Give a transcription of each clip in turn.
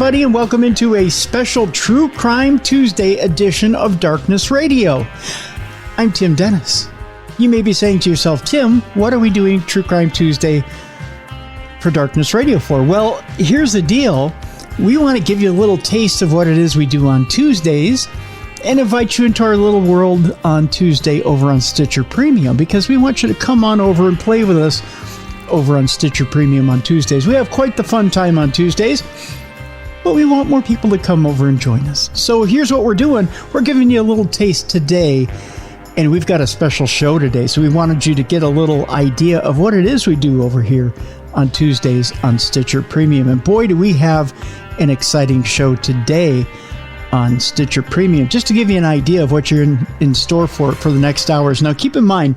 everybody, and welcome into a special True Crime Tuesday edition of Darkness Radio. I'm Tim Dennis. You may be saying to yourself, Tim, what are we doing True Crime Tuesday for Darkness Radio for? Well, here's the deal. We want to give you a little taste of what it is we do on Tuesdays and invite you into our little world on Tuesday over on Stitcher Premium, because we want you to come on over and play with us over on Stitcher Premium on Tuesdays. We have quite the fun time on Tuesdays, but we want more people to come over and join us. So here's what we're doing. We're giving you a little taste today, and we've got a special show today. So we wanted you to get a little idea of what it is we do over here on Tuesdays on Stitcher Premium. And boy, do we have an exciting show today on Stitcher Premium. Just to give you an idea of what you're in store for the next hours. Now, keep in mind,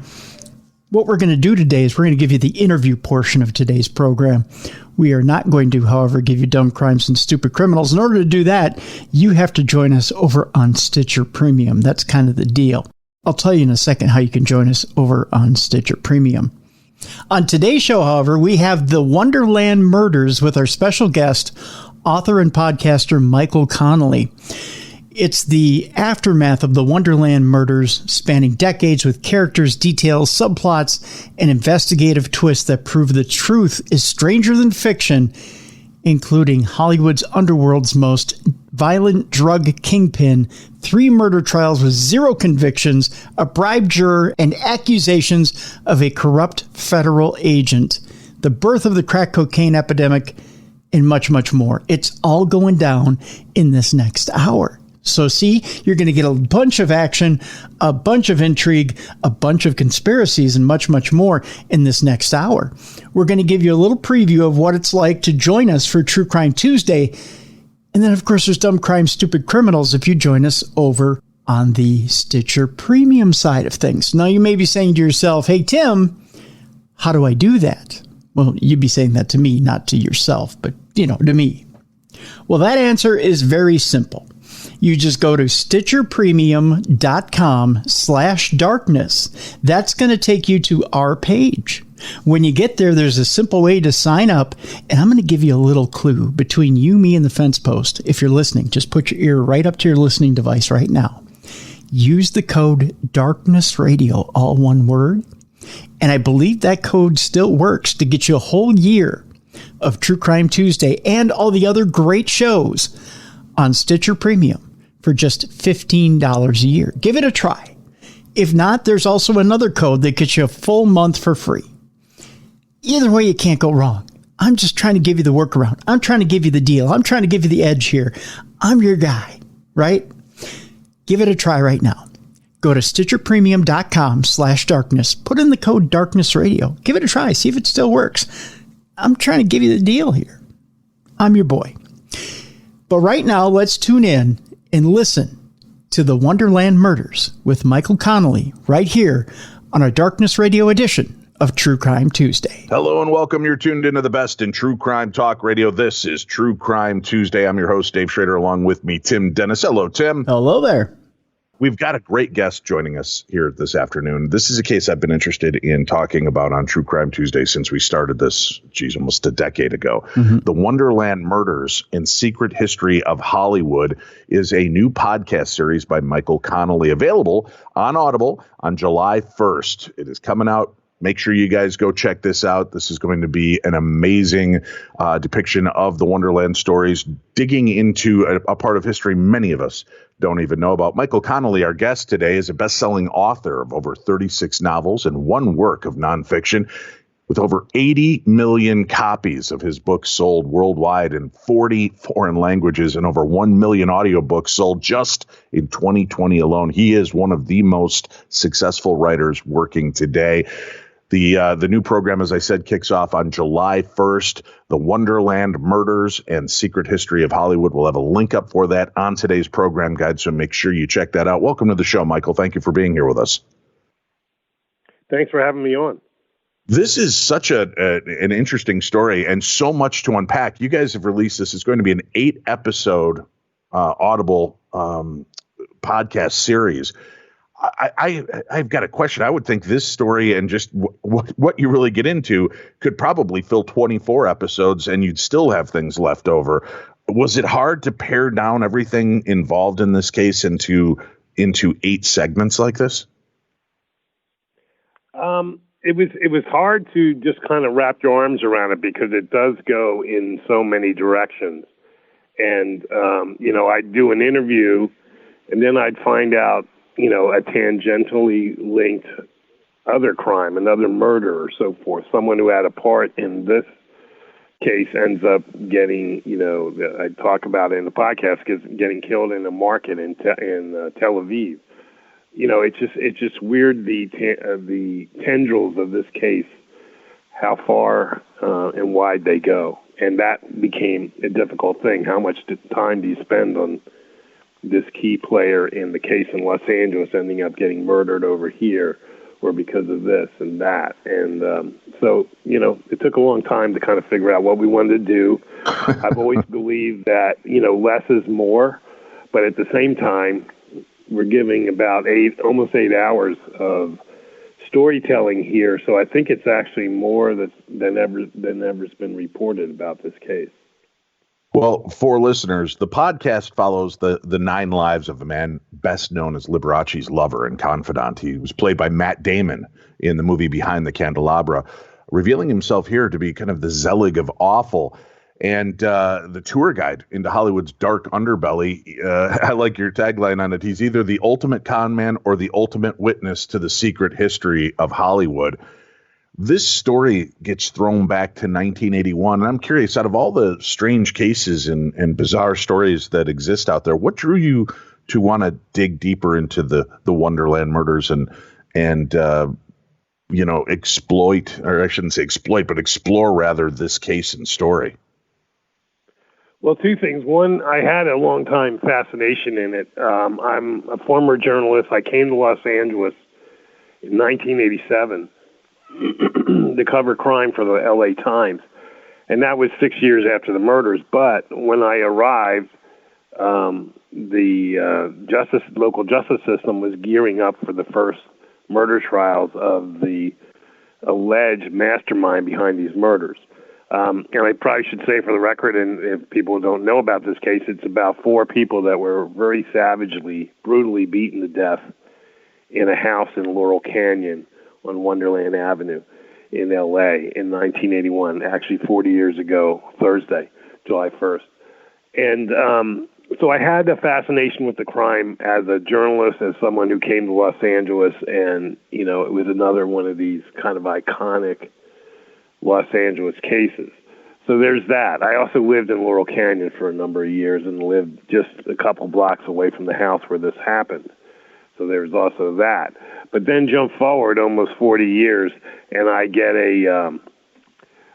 what we're going to do today is we're going to give you the interview portion of today's program. We are not going to, however, give you dumb crimes and stupid criminals. In order to do that, you have to join us over on Stitcher Premium. That's kind of the deal. I'll tell you in a second how you can join us over on Stitcher Premium. On today's show, however, we have the Wonderland Murders with our special guest, author and podcaster Michael Connelly. It's the aftermath of the Wonderland Murders, spanning decades with characters, details, subplots, and investigative twists that prove the truth is stranger than fiction, including Hollywood's underworld's most violent drug kingpin, 3 murder trials with 0 convictions, a bribed juror, and accusations of a corrupt federal agent, the birth of the crack cocaine epidemic, and much, much more. It's all going down in this next hour. So see, you're going to get a bunch of action, a bunch of intrigue, a bunch of conspiracies, and much, much more in this next hour. We're going to give you a little preview of what it's like to join us for True Crime Tuesday. And then, of course, there's Dumb Crime, Stupid Criminals if you join us over on the Stitcher Premium side of things. Now, you may be saying to yourself, hey, Tim, how do I do that? Well, you'd be saying that to me, not to yourself, but, to me. Well, that answer is very simple. You just go to stitcherpremium.com/darkness. That's going to take you to our page. When you get there, there's a simple way to sign up, and I'm going to give you a little clue between you, me, and the fence post. If you're listening, just put your ear right up to your listening device right now. Use the code DARKNESSRADIO, all one word, and I believe that code still works to get you a whole year of True Crime Tuesday and all the other great shows on Stitcher Premium for just $15 a year. Give it a try. If not, there's also another code that gets you a full month for free. Either way, you can't go wrong. I'm just trying to give you the workaround. I'm trying to give you the deal. I'm trying to give you the edge here. I'm your guy, right? Give it a try right now. Go to stitcherpremium.com/darkness. Put in the code DARKNESSRADIO. Give it a try. See if it still works. I'm trying to give you the deal here. I'm your boy. But right now, let's tune in and listen to the Wonderland Murders with Michael Connelly right here on our Darkness Radio edition of True Crime Tuesday. Hello and welcome. You're tuned into the best in true crime talk radio. This is True Crime Tuesday. I'm your host, Dave Schrader, along with me, Tim Dennis. Hello, Tim. Hello there. We've got a great guest joining us here this afternoon. This is a case I've been interested in talking about on True Crime Tuesday since we started this, almost a decade ago. Mm-hmm. The Wonderland Murders and Secret History of Hollywood is a new podcast series by Michael Connelly, available on Audible on July 1st. It is coming out. Make sure you guys go check this out. This is going to be an amazing depiction of the Wonderland stories, digging into a part of history many of us don't even know about. Michael Connelly, our guest today, is a best-selling author of over 36 novels and 1 work of nonfiction, with over 80 million copies of his books sold worldwide in 40 foreign languages and over 1 million audiobooks sold just in 2020 alone. He is one of the most successful writers working today. The new program, as I said, kicks off on July 1st. The Wonderland Murders and Secret History of Hollywood. We'll have a link up for that on today's program guide, so make sure you check that out. Welcome to the show, Michael. Thank you for being here with us. Thanks for having me on. This is such an interesting story and so much to unpack. You guys have released this. It's going to be an 8-episode Audible podcast series. I've got a question. I would think this story and just what you really get into could probably fill 24 episodes and you'd still have things left over. Was it hard to pare down everything involved in this case into 8 segments like this? It was hard to just kind of wrap your arms around it because it does go in so many directions. And, I'd do an interview and then I'd find out, a tangentially linked other crime, another murder or so forth. Someone who had a part in this case ends up getting, I talk about it in the podcast, getting killed in a market in Tel Aviv. It's just weird the tendrils of this case, how far and wide they go, and that became a difficult thing. How much time do you spend on this key player in the case in Los Angeles ending up getting murdered over here, or because of this and that? And so it took a long time to kind of figure out what we wanted to do. I've always believed that less is more, but at the same time, we're giving about almost 8 hours of storytelling here, so I think it's actually more than ever's been reported about this case. Well, for listeners, the podcast follows the 9 lives of a man best known as Liberace's lover and confidant. He was played by Matt Damon in the movie Behind the Candelabra, revealing himself here to be kind of the Zelig of awful. And the tour guide into Hollywood's dark underbelly. I like your tagline on it. He's either the ultimate con man or the ultimate witness to the secret history of Hollywood. This story gets thrown back to 1981. And I'm curious, out of all the strange cases and bizarre stories that exist out there, what drew you to want to dig deeper into the Wonderland murders and exploit, or I shouldn't say exploit, but explore rather this case and story? Well, 2 things. One, I had a long time fascination in it. I'm a former journalist. I came to Los Angeles in 1987 to cover crime for the LA Times. And that was 6 years after the murders. But when I arrived, the local justice system was gearing up for the first murder trials of the alleged mastermind behind these murders. And I probably should say for the record, and if people don't know about this case, it's about 4 people that were very savagely, brutally beaten to death in a house in Laurel Canyon on Wonderland Avenue in L.A. in 1981, actually 40 years ago, Thursday, July 1st. And so I had a fascination with the crime as a journalist, as someone who came to Los Angeles, and, it was another one of these kind of iconic Los Angeles cases. So there's that. I also lived in Laurel Canyon for a number of years and lived just a couple blocks away from the house where this happened. So there's also that. But then jump forward almost 40 years, and I get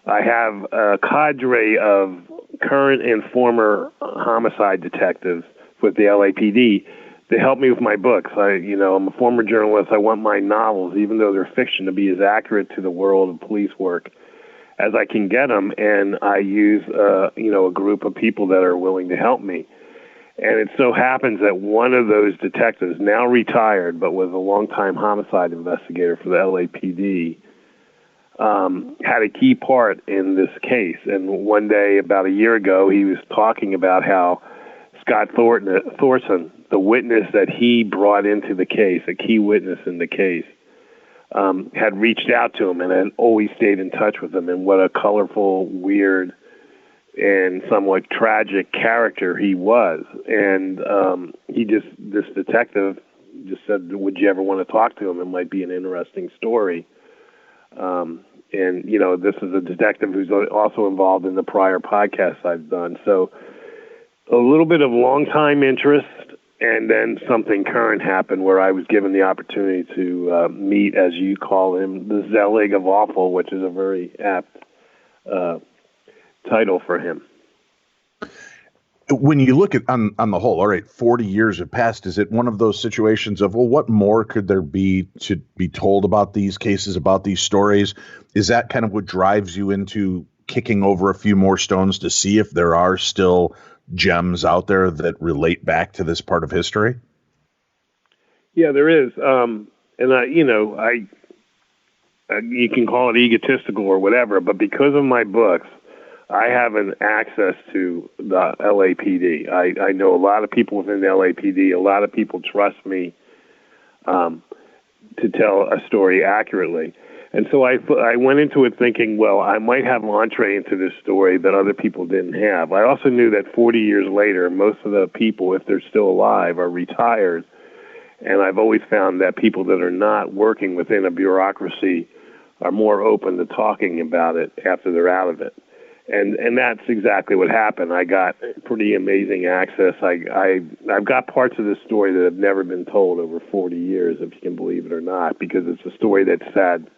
I have a cadre of current and former homicide detectives with the LAPD to help me with my books. I'm a former journalist. I want my novels, even though they're fiction, to be as accurate to the world of police work as I can get them, and I use a group of people that are willing to help me. And it so happens that one of those detectives, now retired, but was a longtime homicide investigator for the LAPD, had a key part in this case. And one day, about a year ago, he was talking about how Scott Thorson, the witness that he brought into the case, a key witness in the case, had reached out to him and had always stayed in touch with him, and what a colorful, weird, and somewhat tragic character he was. And this detective just said, would you ever want to talk to him? It might be an interesting story. This is a detective who's also involved in the prior podcasts I've done. So a little bit of long-time interest, and then something current happened where I was given the opportunity to meet, as you call him, the Zelig of Awful, which is a very apt title for him. When you look at on the whole, all right, 40 years have passed. Is it one of those situations of, well, what more could there be to be told about these cases, about these stories? Is that kind of what drives you into kicking over a few more stones to see if there are still gems out there that relate back to this part of history? Yeah, there is. You can call it egotistical or whatever, but because of my books, I have an access to the LAPD. I know a lot of people within the LAPD. A lot of people trust me to tell a story accurately. And so I went into it thinking, well, I might have an entree into this story that other people didn't have. I also knew that 40 years later, most of the people, if they're still alive, are retired. And I've always found that people that are not working within a bureaucracy are more open to talking about it after they're out of it. And that's exactly what happened. I got pretty amazing access. I've got parts of this story that have never been told over 40 years, if you can believe it or not, because it's a story that's had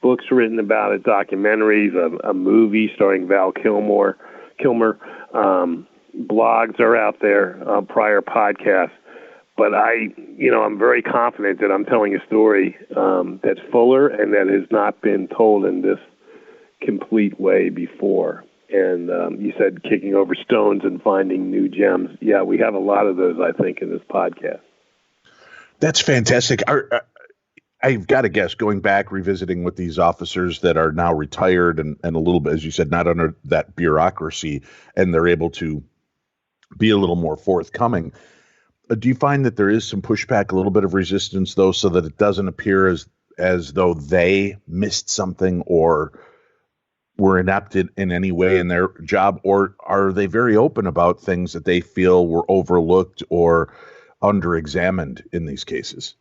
books written about it, documentaries, a movie starring Val Kilmer, blogs are out there, prior podcasts. But I'm very confident that I'm telling a story that's fuller and that has not been told in this complete way before. And you said kicking over stones and finding new gems. Yeah, we have a lot of those, I think, in this podcast. That's fantastic. I've got to guess, going back, revisiting with these officers that are now retired and a little bit, as you said, not under that bureaucracy, and they're able to be a little more forthcoming. Do you find that there is some pushback, a little bit of resistance, though, so that it doesn't appear as though they missed something or were inept in any way in their job? Or are they very open about things that they feel were overlooked or under-examined in these cases?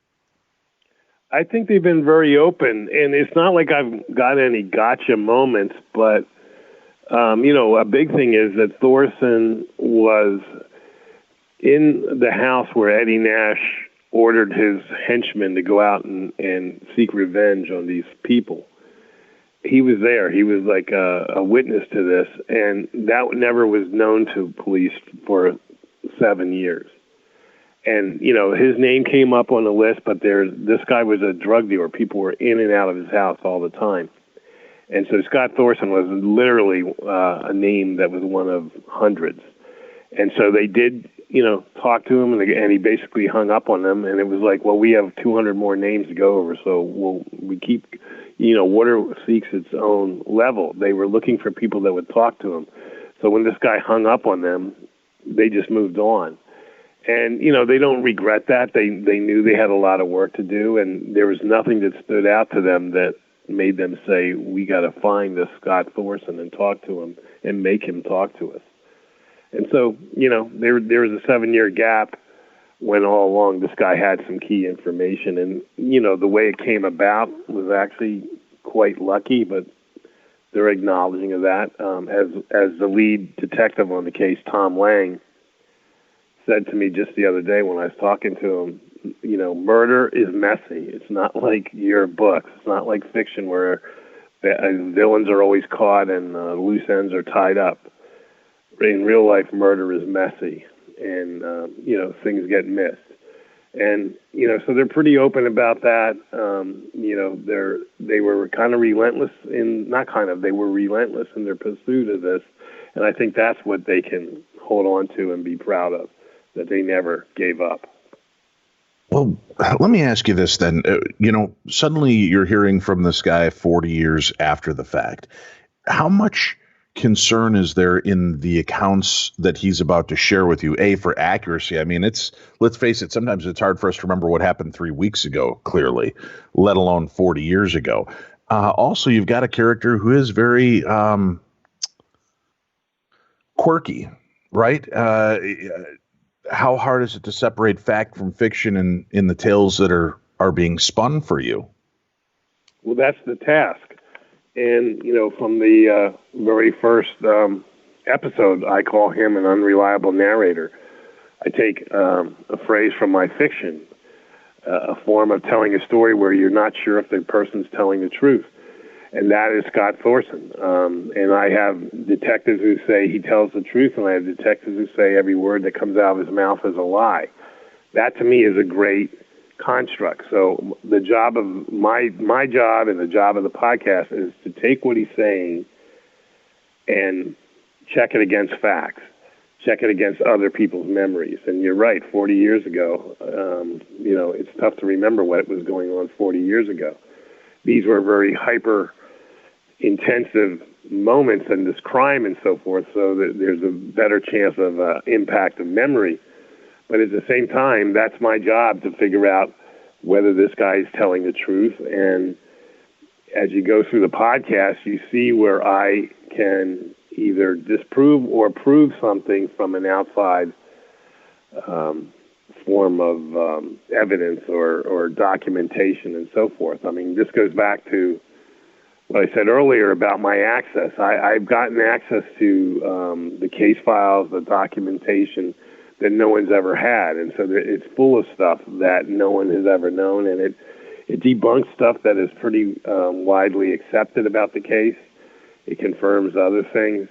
I think they've been very open, and it's not like I've got any gotcha moments, but, a big thing is that Thorson was in the house where Eddie Nash ordered his henchmen to go out and seek revenge on these people. He was there. He was like a witness to this, and that never was known to police for 7 years. And, his name came up on the list, but this guy was a drug dealer. People were in and out of his house all the time. And so Scott Thorson was literally a name that was one of hundreds. And so they did, talk to him, and he basically hung up on them. And it was like, well, we have 200 more names to go over, so we keep, water seeks its own level. They were looking for people that would talk to him. So when this guy hung up on them, they just moved on. And, they don't regret that. They knew they had a lot of work to do, and there was nothing that stood out to them that made them say, we got to find this Scott Thorson and talk to him and make him talk to us. And so, there was a 7-year gap when all along this guy had some key information. And, the way it came about was actually quite lucky, but they're acknowledging of that. As the lead detective on the case, Tom Lang, said to me just the other day when I was talking to him, murder is messy. It's not like your books. It's not like fiction where villains are always caught and loose ends are tied up. In real life, murder is messy, and things get missed. And so they're pretty open about that. They were kind of relentless they were relentless in their pursuit of this, and I think that's what they can hold on to and be proud of, that they never gave up. Well, let me ask you this then. Suddenly you're hearing from this guy 40 years after the fact. How much concern is there in the accounts that he's about to share with you? For accuracy. I mean, let's face it, sometimes it's hard for us to remember what happened 3 weeks ago, clearly, let alone 40 years ago. Also, you've got a character who is very quirky, right? How hard is it to separate fact from fiction in the tales that are being spun for you? Well, that's the task. And, from the very first episode, I call him an unreliable narrator. I take a phrase from my fiction, a form of telling a story where you're not sure if the person's telling the truth. And that is Scott Thorson. And I have detectives who say he tells the truth, and I have detectives who say every word that comes out of his mouth is a lie. That, to me, is a great construct. So the job of my job and the job of the podcast is to take what he's saying and check it against facts, check it against other people's memories. And you're right, 40 years ago, it's tough to remember what was going on 40 years ago. These were very hyper-intensive moments in this crime and so forth, so that there's a better chance of impact of memory. But at the same time, that's my job to figure out whether this guy is telling the truth. And as you go through the podcast, you see where I can either disprove or prove something from an outside form of evidence or documentation and so forth. I mean, this goes back to what I said earlier about my access. I've gotten access to the case files, the documentation that no one's ever had. And so it's full of stuff that no one has ever known, and it debunks stuff that is pretty widely accepted about the case. It confirms other things.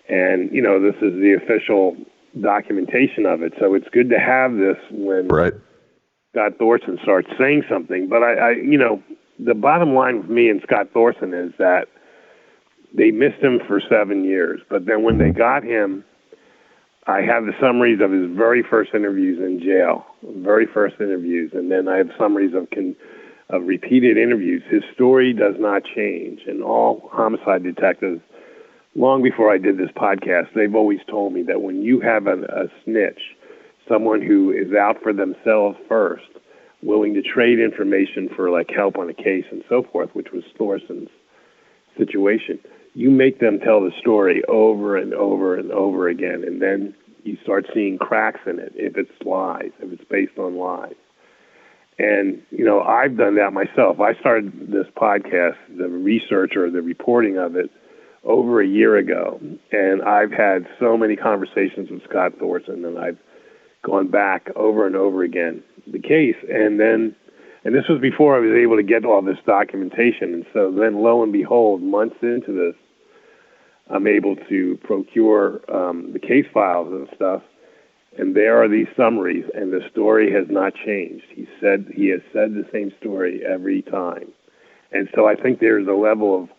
And, you know, this is the official documentation of it. So it's good to have this when Scott Thorson starts saying something. But I you know, the bottom line with me and Scott Thorson is that they missed him for 7 years. But then when they got him, I have the summaries of his very first interviews in jail, and then I have summaries of repeated interviews. His story does not change, and all homicide detectives, long before I did this podcast, they've always told me that when you have a snitch, someone who is out for themselves first, willing to trade information for like help on a case and so forth, which was Thorson's situation, you make them tell the story over and over and over again, and then you start seeing cracks in it if it's lies, if it's based on lies. And, you know, I've done that myself. I started this podcast, the research or the reporting of it, over a year ago, and I've had so many conversations with Scott Thorson, and I've gone back over and over again the case, and this was before I was able to get all this documentation, and so then lo and behold, months into this, I'm able to procure the case files and stuff, and there are these summaries, and the story has not changed. He has said the same story every time, and so I think there's a level of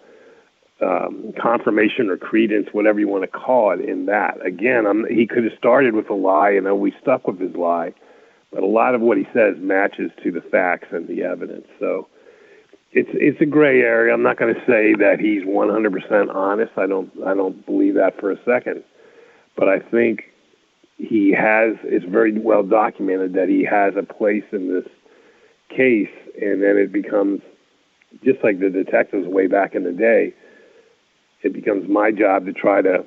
confirmation or credence, whatever you want to call it, in that. Again, he could have started with a lie and always stuck with his lie, but a lot of what he says matches to the facts and the evidence. So it's a gray area. I'm not going to say that he's 100% honest. I don't believe that for a second, but I think it's very well documented that he has a place in this case, and then it becomes just like the detectives way back in the day. It becomes my job to try to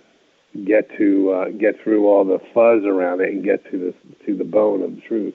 get through all the fuzz around it and get to the bone of the truth.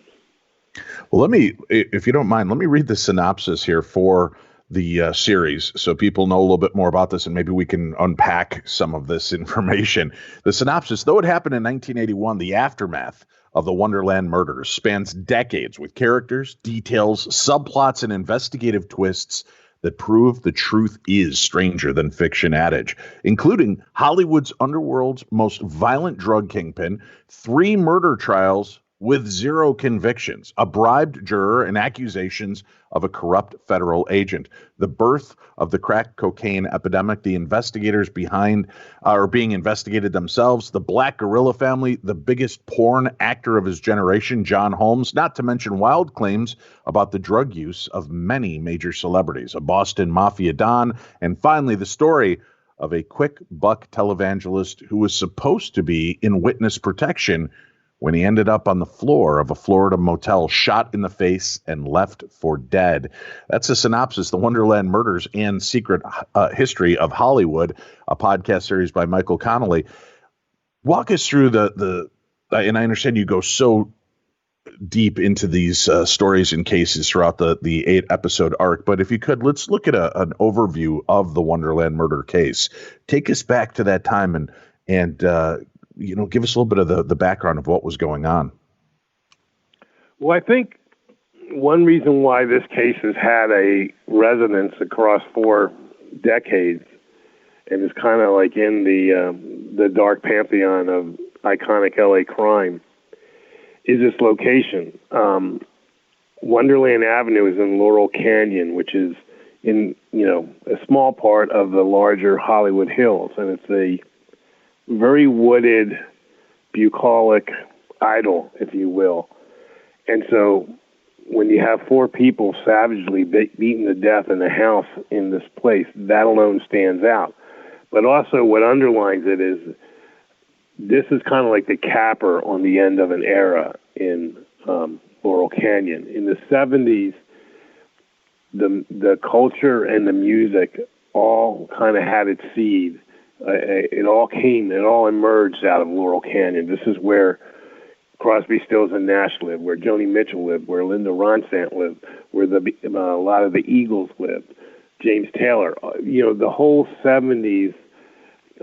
Well, let me, if you don't mind, let me read the synopsis here for the series so people know a little bit more about this, and maybe we can unpack some of this information. The synopsis: though it happened in 1981, the aftermath of the Wonderland Murders spans decades, with characters, details, subplots, and investigative twists that prove the truth is stranger than fiction adage, including Hollywood's underworld's most violent drug kingpin, 3 murder trials with 0 convictions, a bribed juror, and accusations of a corrupt federal agent, the birth of the crack cocaine epidemic, the investigators behind are being investigated themselves, the Black Guerilla Family, the biggest porn actor of his generation, John Holmes, not to mention wild claims about the drug use of many major celebrities, a Boston mafia don, and finally the story of a quick buck televangelist who was supposed to be in witness protection when he ended up on the floor of a Florida motel, shot in the face and left for dead. That's a synopsis, The Wonderland Murders and Secret History of Hollywood, a podcast series by Michael Connelly. Walk us through the and I understand you go so deep into these stories and cases throughout the 8-episode arc, but if you could, let's look at an overview of the Wonderland murder case. Take us back to that time and give us a little bit of the background of what was going on. Well, I think one reason why this case has had a resonance across 4 decades and is kind of like in the dark pantheon of iconic LA crime is this location. Wonderland Avenue is in Laurel Canyon, which is in, a small part of the larger Hollywood Hills, and it's a very wooded, bucolic idyll, if you will. And so when you have 4 people savagely beaten to death in a house in this place, that alone stands out. But also what underlines it is this is kind of like the capper on the end of an era in Laurel Canyon. In the 70s, the culture and the music all kind of had its seed. It all emerged out of Laurel Canyon. This is where Crosby, Stills, and Nash lived, where Joni Mitchell lived, where Linda Ronstadt lived, where a lot of the Eagles lived, James Taylor. The whole 70s,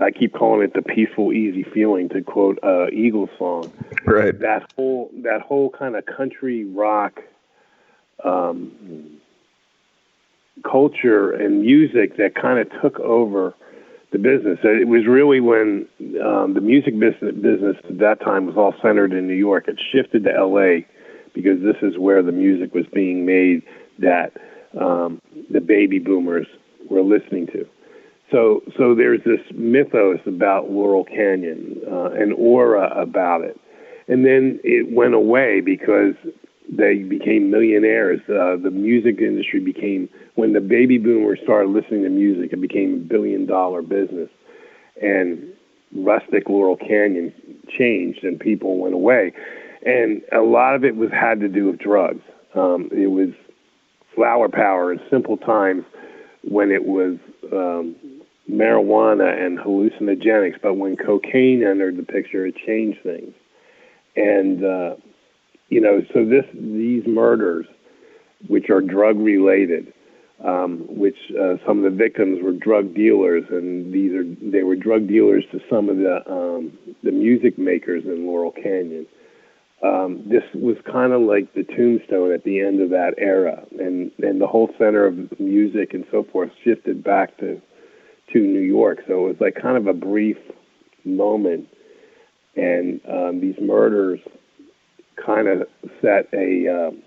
I keep calling it the peaceful, easy feeling, to quote Eagles song. Right. That whole kind of country rock culture and music that kind of took over the business. It was really when the music business at that time was all centered in New York. It shifted to L.A. because this is where the music was being made that the baby boomers were listening to. So there's this mythos about Laurel Canyon, an aura about it. And then it went away because they became millionaires. The music industry became, when the baby boomers started listening to music, it became $1 billion business. And rustic Laurel Canyon changed and people went away. And a lot of it had to do with drugs. It was flower power in simple times when it was marijuana and hallucinogenics. But when cocaine entered the picture, it changed things. And, so these murders, which are drug-related, which some of the victims were drug dealers, and they were drug dealers to some of the music makers in Laurel Canyon. This was kind of like the tombstone at the end of that era, and the whole center of music and so forth shifted back to New York. So it was like kind of a brief moment, and these murders kind of set an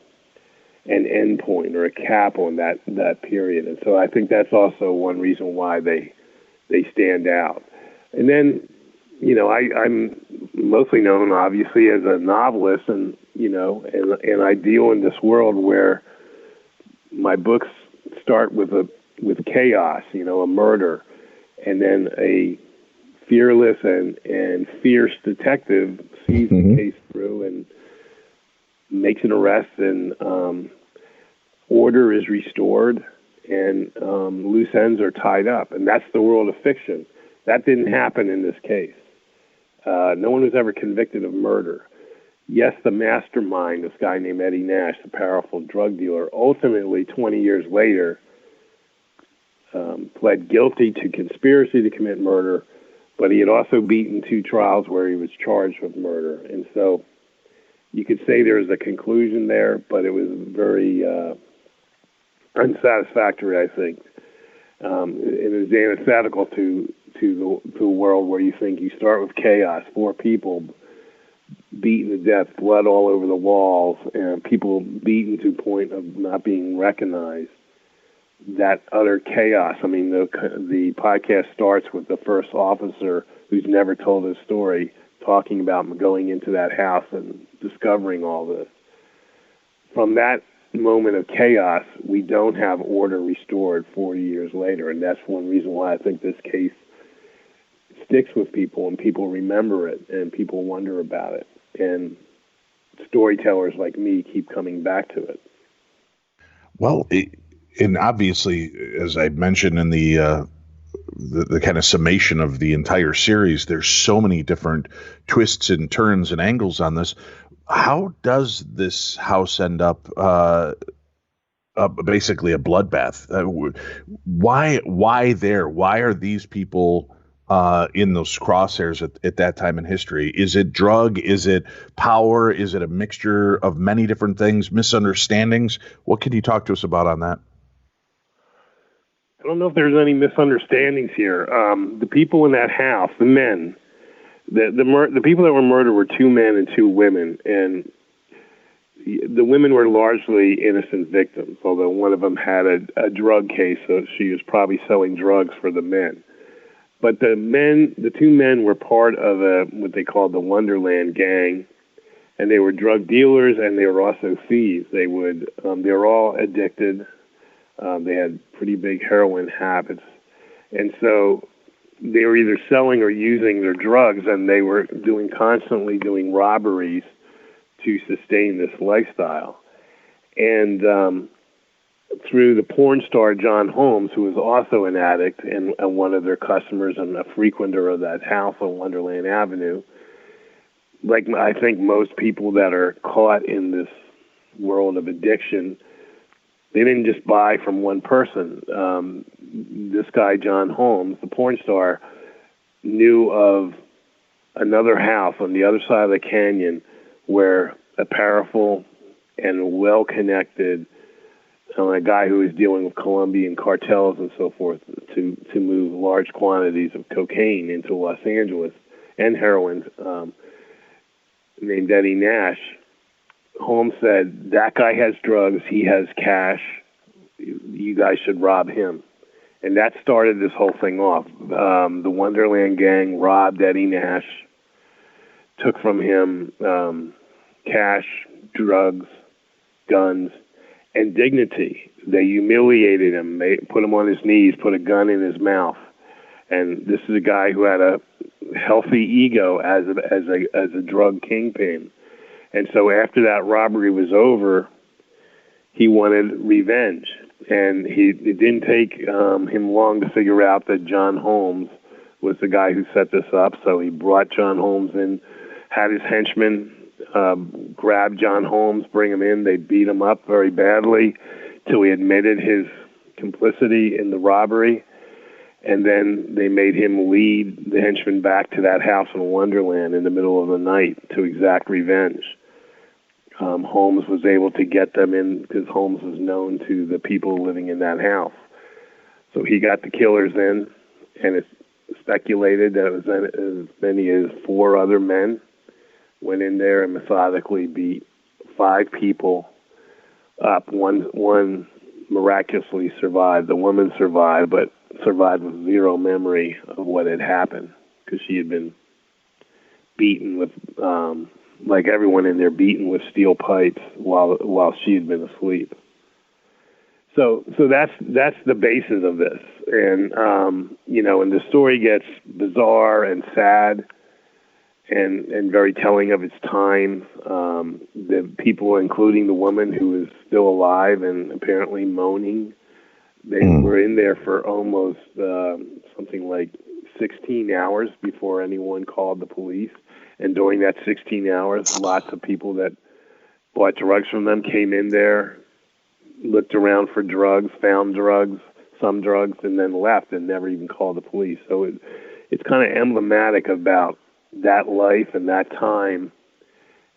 end point or a cap on that period. And so I think that's also one reason why they stand out. And then, I'm mostly known obviously as a novelist, and I deal in this world where my books start with chaos, a murder, and then a fearless and fierce detective sees the case through and makes an arrest, and order is restored, and loose ends are tied up. And that's the world of fiction. That didn't happen in this case. No one was ever convicted of murder. Yes, the mastermind, this guy named Eddie Nash, the powerful drug dealer, ultimately, 20 years later, pled guilty to conspiracy to commit murder, but he had also beaten 2 trials where he was charged with murder. And so you could say there was a conclusion there, but it was very unsatisfactory, I think. It was antithetical to a world where you think you start with chaos, 4 people beaten to death, blood all over the walls, and people beaten to the point of not being recognized. That utter chaos. I mean, the podcast starts with the first officer who's never told his story talking about going into that house and discovering all this. From that moment of chaos, we don't have order restored 40 years later, and that's one reason why I think this case sticks with people, and people remember it, and people wonder about it, and storytellers like me keep coming back to it. Well, and obviously, as I mentioned in the kind of summation of the entire series, there's so many different twists and turns and angles on this. How does this house end up basically a bloodbath? Why there? Why are these people in those crosshairs at that time in history? Is it drug? Is it power? Is it a mixture of many different things, misunderstandings? What can you talk to us about on that? I don't know if there's any misunderstandings here. The people in that house, the men, the people that were murdered were 2 men and 2 women, and the women were largely innocent victims, although one of them had a drug case, so she was probably selling drugs for the men. But the 2 men were part of what they called the Wonderland gang, and they were drug dealers, and they were also thieves. They were all addicted. They had pretty big heroin habits. And so they were either selling or using their drugs, and they were constantly doing robberies to sustain this lifestyle. And through the porn star John Holmes, who was also an addict and one of their customers and a frequenter of that house on Wonderland Avenue, like I think most people that are caught in this world of addiction, they didn't just buy from one person. This guy, John Holmes, the porn star, knew of another house on the other side of the canyon where a powerful and well-connected a guy who was dealing with Colombian cartels and so forth to move large quantities of cocaine into Los Angeles and heroin, named Eddie Nash. Holmes said, that guy has drugs, he has cash, you guys should rob him. And that started this whole thing off. The Wonderland gang robbed Eddie Nash, took from him cash, drugs, guns, and dignity. They humiliated him, put him on his knees, put a gun in his mouth. And this is a guy who had a healthy ego as a drug kingpin. And so after that robbery was over, he wanted revenge. And it didn't take him long to figure out that John Holmes was the guy who set this up. So he brought John Holmes in, had his henchmen grab John Holmes, bring him in. They beat him up very badly till he admitted his complicity in the robbery. And then they made him lead the henchmen back to that house in Wonderland in the middle of the night to exact revenge. Holmes was able to get them in because Holmes was known to the people living in that house. So he got the killers in, and it's speculated that it was as many as 4 other men went in there and methodically beat 5 people up. One miraculously survived. The woman survived, but survived with zero memory of what had happened because she had been beaten with, like everyone in there, beaten with steel pipes while she had been asleep. So that's the basis of this, and and the story gets bizarre and sad, and very telling of its time. The people, including the woman who is still alive and apparently moaning, they were in there for almost something like 16 hours before anyone called the police. And during that 16 hours, lots of people that bought drugs from them came in there, looked around for drugs, found drugs, some drugs, and then left and never even called the police. So it's kind of emblematic about that life and that time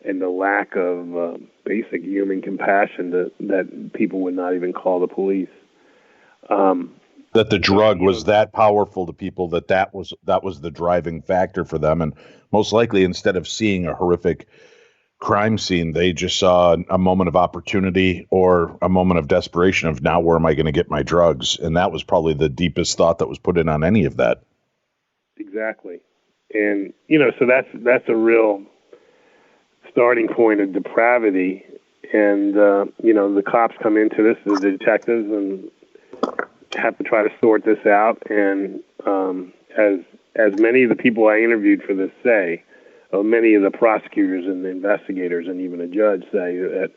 and the lack of basic human compassion that people would not even call the police. That the drug was that powerful to people that was the driving factor for them. And most likely, instead of seeing a horrific crime scene, they just saw a moment of opportunity or a moment of desperation of, now where am I going to get my drugs? And that was probably the deepest thought that was put in on any of that. Exactly. And, so that's a real starting point of depravity. And, the cops come into this, the detectives, and have to try to sort this out. And as many of the people I interviewed for this say, many of the prosecutors and the investigators and even a judge say that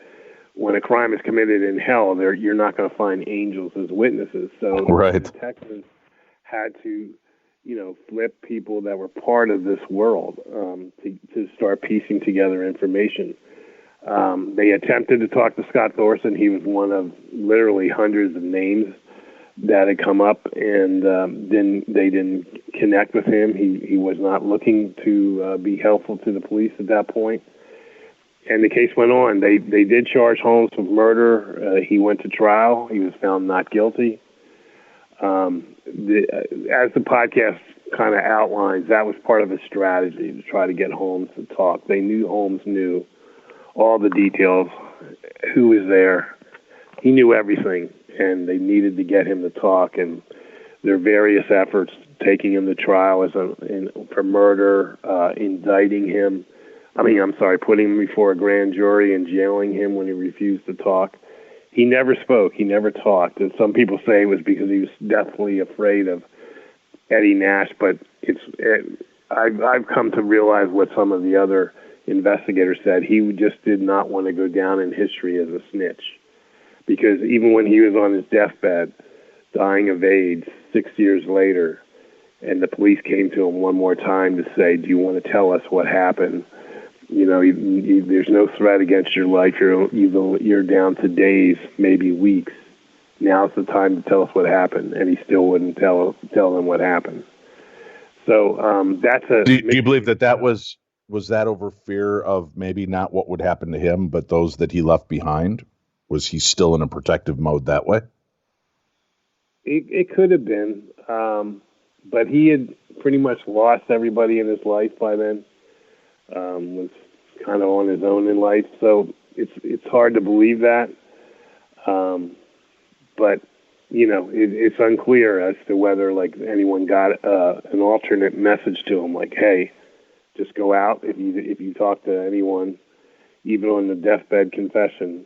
when a crime is committed in hell, you're not going to find angels as witnesses. So right. The detectives had to, flip people that were part of this world to start piecing together information. They attempted to talk to Scott Thorson. He was one of literally hundreds of names that had come up, and they didn't connect with him. He was not looking to be helpful to the police at that point. And the case went on. They did charge Holmes with murder. He went to trial. He was found not guilty. As the podcast kind of outlines, that was part of a strategy to try to get Holmes to talk. They knew Holmes knew all the details, who was there. He knew everything, and they needed to get him to talk. And their various efforts, taking him to trial for murder, indicting him. Putting him before a grand jury and jailing him when he refused to talk. He never spoke. He never talked. And some people say it was because he was deathly afraid of Eddie Nash, but I've come to realize what some of the other investigators said. He just did not want to go down in history as a snitch, because even when he was on his deathbed, dying of AIDS 6 years later, and the police came to him one more time to say, "Do you want to tell us what happened? You know, there's no threat against your life. You're down to days, maybe weeks. Now's the time to tell us what happened." And he still wouldn't tell them what happened. So that's a. Do you believe that was that over fear of maybe not what would happen to him, but those that he left behind? Was he still in a protective mode that way? It could have been, but he had pretty much lost everybody in his life by then. Was kind of on his own in life, so it's hard to believe that. But you know, it's unclear as to whether like anyone got an alternate message to him, like, "Hey, just go out if you talk to anyone, even on the deathbed confession,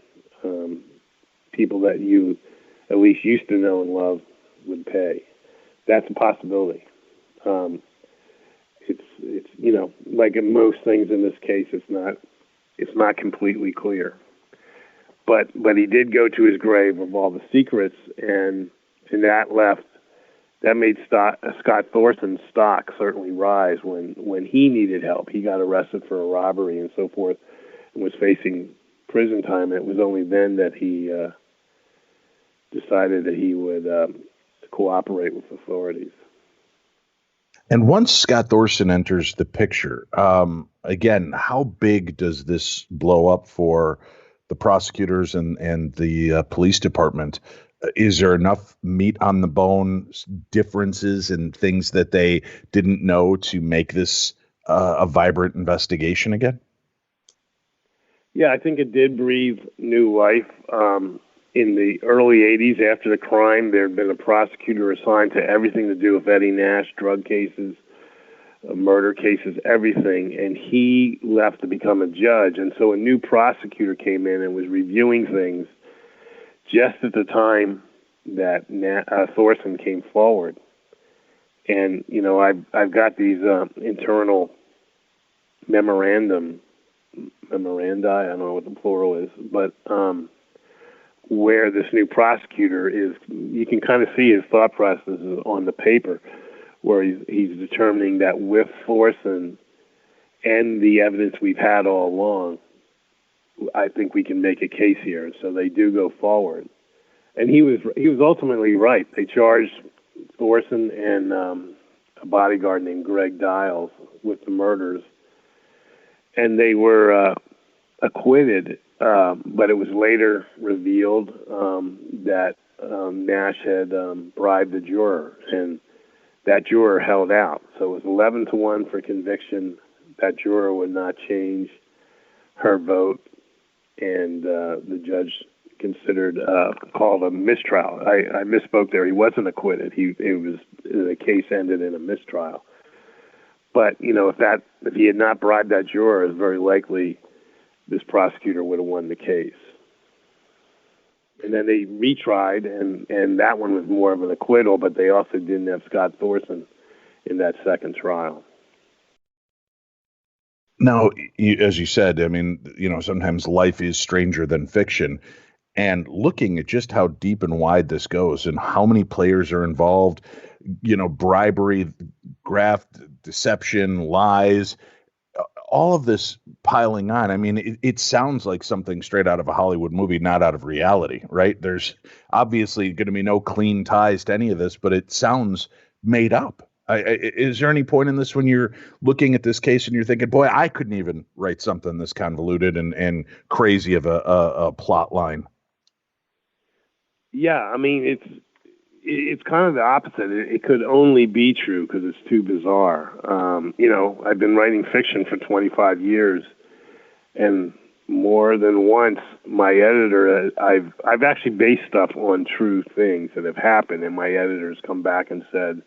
people that you at least used to know and love would pay." That's a possibility. It's you know, like in most things in this case, it's not completely clear. But he did go to his grave of all the secrets, and that made Scott Thorson's stock certainly rise when he needed help. He got arrested for a robbery and so forth, and was facing prison time. It was only then that he decided that he would cooperate with authorities. And once Scott Thorson enters the picture, again, how big does this blow up for the prosecutors and the police department? Is there enough meat on the bone, differences and things that they didn't know to make this a vibrant investigation again? Yeah, I think it did breathe new life. In the early 80s, after the crime, there had been a prosecutor assigned to everything to do with Eddie Nash, drug cases, murder cases, everything, and he left to become a judge. And so a new prosecutor came in and was reviewing things just at the time that Thorson came forward. And, you know, I've got these internal memorandi, I don't know what the plural is, but where this new prosecutor is, you can kind of see his thought processes on the paper, where he's determining that with Thorson and the evidence we've had all along, I think we can make a case here. So they do go forward. And he was ultimately right. They charged Thorson and a bodyguard named Greg Dials with the murders, and they were acquitted. But it was later revealed that Nash had bribed a juror, and that juror held out. So it was 11-1 for conviction. That juror would not change her vote, and the judge called a mistrial. I misspoke there. He wasn't acquitted. The case ended in a mistrial. But you know, if he had not bribed that juror, it's very likely this prosecutor would have won the case. And then they retried, and that one was more of an acquittal, but they also didn't have Scott Thorson in that second trial. Now, as you said, I mean, you know, sometimes life is stranger than fiction. And looking at just how deep and wide this goes and how many players are involved, you know, bribery, graft, deception, lies, all of this piling on. I mean, it sounds like something straight out of a Hollywood movie, not out of reality, right? There's obviously going to be no clean ties to any of this, but it sounds made up. Is there any point in this when you're looking at this case and you're thinking, boy, I couldn't even write something this convoluted and crazy of a plot line? Yeah, I mean, it's kind of the opposite. It could only be true because it's too bizarre. You know, I've been writing fiction for 25 years, and more than once, my editor, I've actually based stuff on true things that have happened, and my editors come back and said,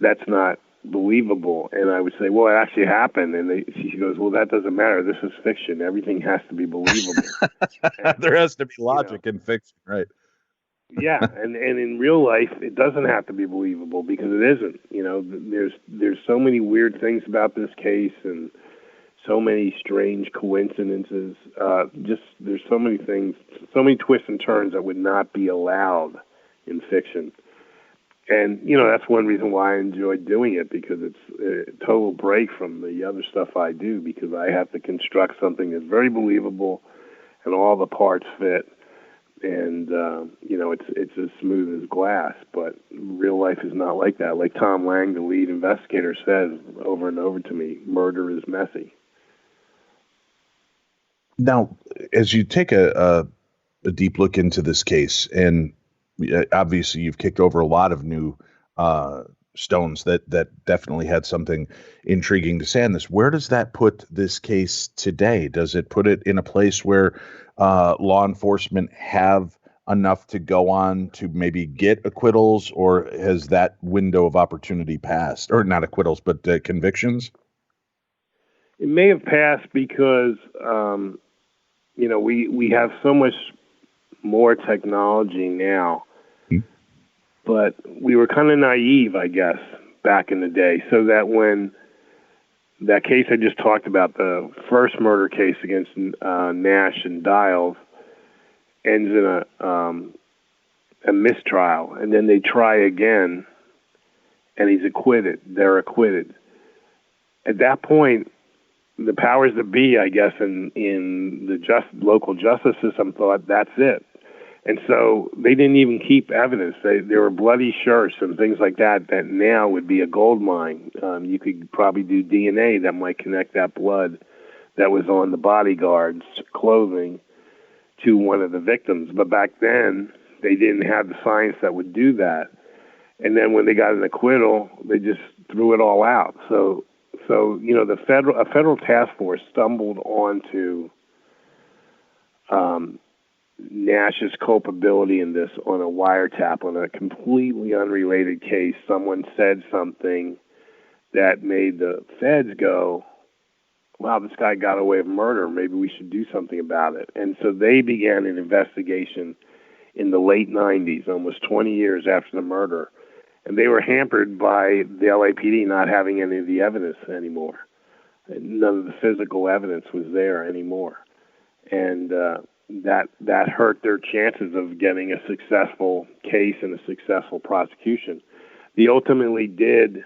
that's not believable. And I would say, well, it actually happened. And she goes, well, that doesn't matter. This is fiction. Everything has to be believable. There has to be logic in fiction, right? Yeah, and in real life, it doesn't have to be believable because it isn't. You know, there's so many weird things about this case and so many strange coincidences. There's so many things, so many twists and turns that would not be allowed in fiction. And, you know, that's one reason why I enjoy doing it, because it's a total break from the other stuff I do, because I have to construct something that's very believable and all the parts fit. And, you know, it's as smooth as glass, but real life is not like that. Like Tom Lang, the lead investigator, says over and over to me, murder is messy. Now, as you take a deep look into this case, and obviously you've kicked over a lot of new stones that definitely had something intriguing to say on this, where does that put this case today? Does it put it in a place where law enforcement have enough to go on to maybe get acquittals, or has that window of opportunity passed? Or not acquittals, but convictions? It may have passed because, you know, we have so much more technology now, but we were kind of naive, I guess, back in the day, so that when that case I just talked about, the first murder case against Nash and Dials, ends in a mistrial, and then they try again, and he's acquitted. They're acquitted. At that point, the powers that be, I guess, in the local justice system thought that's it. And so they didn't even keep evidence. There were bloody shirts and things like that now would be a gold mine. You could probably do DNA that might connect that blood that was on the bodyguard's clothing to one of the victims. But back then, they didn't have the science that would do that. And then when they got an acquittal, they just threw it all out. So you know, a federal task force stumbled onto Nash's culpability in this on a wiretap on a completely unrelated case. Someone said something that made the feds go, wow, this guy got away with murder. Maybe we should do something about it. And so they began an investigation in the late 90s, almost 20 years after the murder. And they were hampered by the LAPD not having any of the evidence anymore. None of the physical evidence was there anymore. And that hurt their chances of getting a successful case and a successful prosecution. They ultimately did,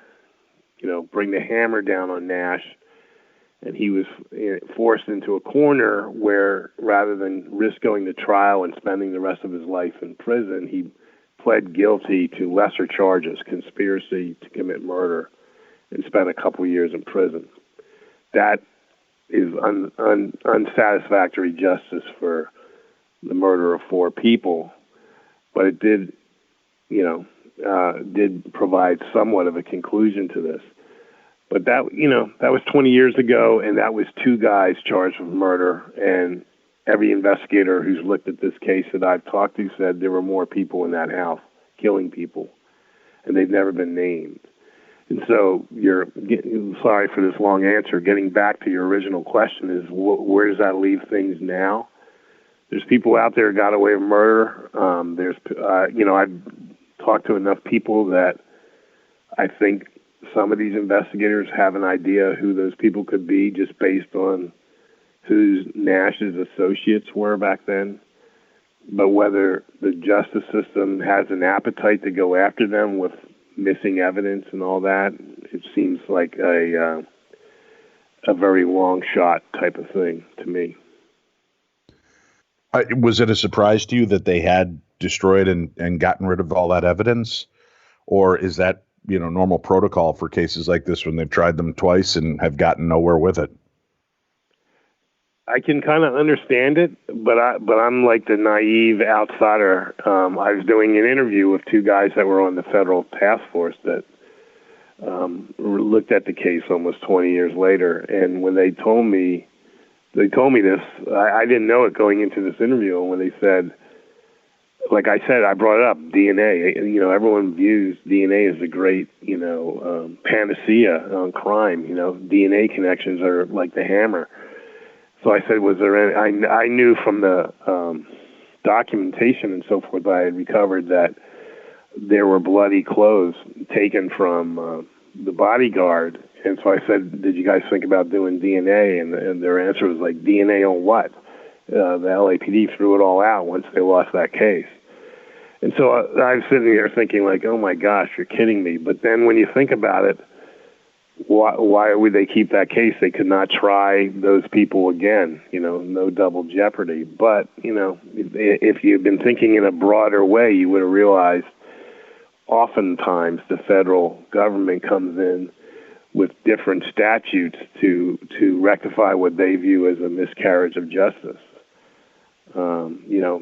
you know, bring the hammer down on Nash, and he was forced into a corner where, rather than risk going to trial and spending the rest of his life in prison, he pled guilty to lesser charges, conspiracy to commit murder, and spent a couple years in prison. That is unsatisfactory justice for the murder of 4 people, but it did, you know, did provide somewhat of a conclusion to this. But that, you know, that was 20 years ago, and that was 2 guys charged with murder, and every investigator who's looked at this case that I've talked to said there were more people in that house killing people, and they've never been named. And so sorry for this long answer. Getting back to your original question is, where does that leave things now? There's people out there who got away with murder. You know, I've talked to enough people that I think some of these investigators have an idea who those people could be just based on who Nash's associates were back then. But whether the justice system has an appetite to go after them with missing evidence and all that, it seems like a very long shot type of thing to me. Was it a surprise to you that they had destroyed and gotten rid of all that evidence? Or is that, you know, normal protocol for cases like this when they've tried them twice and have gotten nowhere with it? I can kind of understand it, but I'm like the naive outsider. I was doing an interview with 2 guys that were on the federal task force that looked at the case almost 20 years later, and when they told me this, I didn't know it going into this interview. And when they said, like I said, I brought it up, DNA. You know, everyone views DNA as a great, you know, panacea on crime. You know, DNA connections are like the hammer. So I said, was there any, I knew from the documentation and so forth I had recovered that there were bloody clothes taken from the bodyguard. And so I said, did you guys think about doing DNA? And their answer was like, DNA on what? The LAPD threw it all out once they lost that case. And so I'm sitting here thinking like, oh my gosh, you're kidding me. But then when you think about it, why would they keep that case? They could not try those people again, no double jeopardy. But, if you'd been thinking in a broader way, you would have realized oftentimes the federal government comes in with different statutes to rectify what they view as a miscarriage of justice.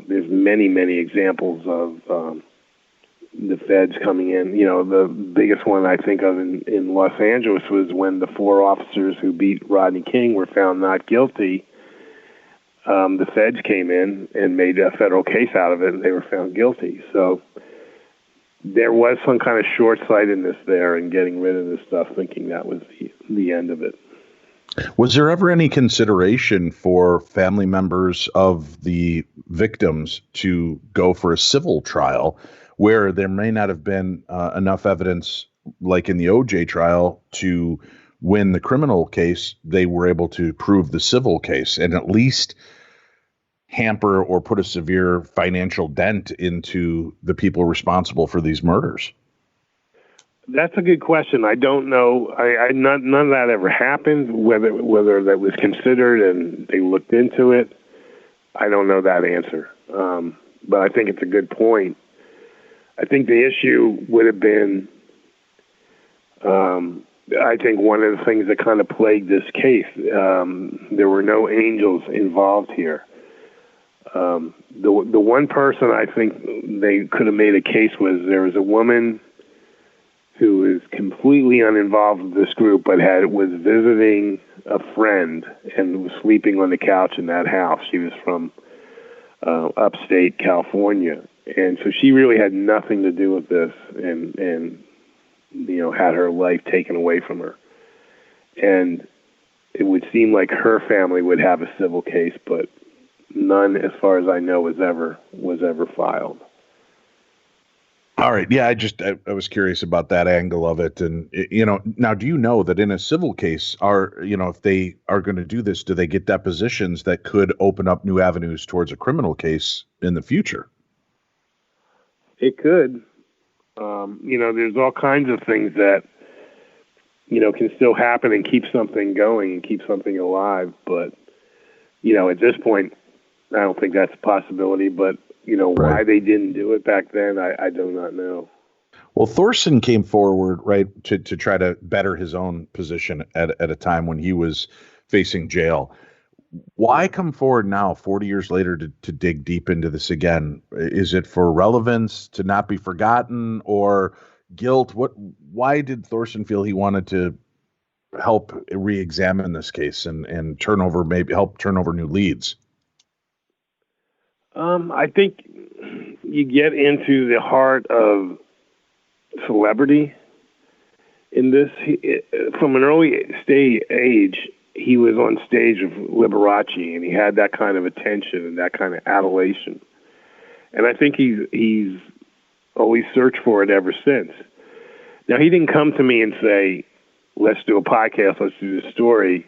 There's many, many examples of the feds coming in. The biggest one I think of in Los Angeles was when the 4 officers who beat Rodney King were found not guilty. The feds came in and made a federal case out of it, and they were found guilty. So there was some kind of short-sightedness there in getting rid of this stuff, thinking that was the end of it. Was there ever any consideration for family members of the victims to go for a civil trial where there may not have been enough evidence, like in the OJ trial, to win the criminal case? They were able to prove the civil case and at least hamper or put a severe financial dent into the people responsible for these murders? That's a good question. I don't know. None of that ever happened. Whether that was considered and they looked into it, I don't know that answer. But I think it's a good point. I think the issue would have been, I think one of the things that kind of plagued this case, there were no angels involved here. The one person I think they could have made a case was there was a woman who is completely uninvolved with this group, but was visiting a friend and was sleeping on the couch in that house. She was from upstate California, and so she really had nothing to do with this, and had her life taken away from her. And it would seem like her family would have a civil case, but none, as far as I know, was ever filed. All right. Yeah, I was curious about that angle of it. And, now do you know that in a civil case, if they are going to do this, do they get depositions that could open up new avenues towards a criminal case in the future? It could. There's all kinds of things that, can still happen and keep something going and keep something alive. But, at this point, I don't think that's a possibility. But, Right. Why they didn't do it back then, I do not know. Well, Thorson came forward, right, to try to better his own position at a time when he was facing jail. Why come forward now, 40 years later, to dig deep into this again? Is it for relevance, to not be forgotten, or guilt? Why did Thorson feel he wanted to help re-examine this case and help turn over new leads? I think you get into the heart of celebrity in this. From an early age, he was on stage with Liberace, and he had that kind of attention and that kind of adulation. And I think he's always searched for it ever since. Now, he didn't come to me and say, let's do a podcast, let's do this story.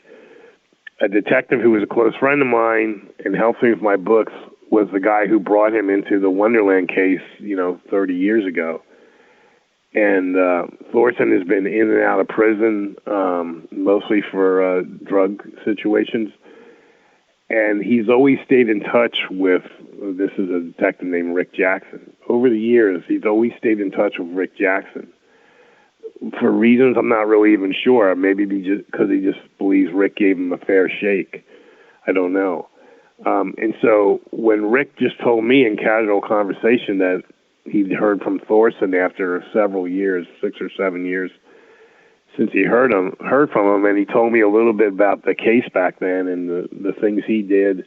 A detective who was a close friend of mine and helped me with my books was the guy who brought him into the Wonderland case, 30 years ago. And Thorson has been in and out of prison, mostly for drug situations. And he's always stayed in touch with, this is a detective named Rick Jackson. Over the years, he's always stayed in touch with Rick Jackson. For reasons I'm not really even sure. Maybe because he just believes Rick gave him a fair shake. I don't know. And so when Rick just told me in casual conversation that he'd heard from Thorson after several years, 6 or 7 years since he heard from him, and he told me a little bit about the case back then and the things he did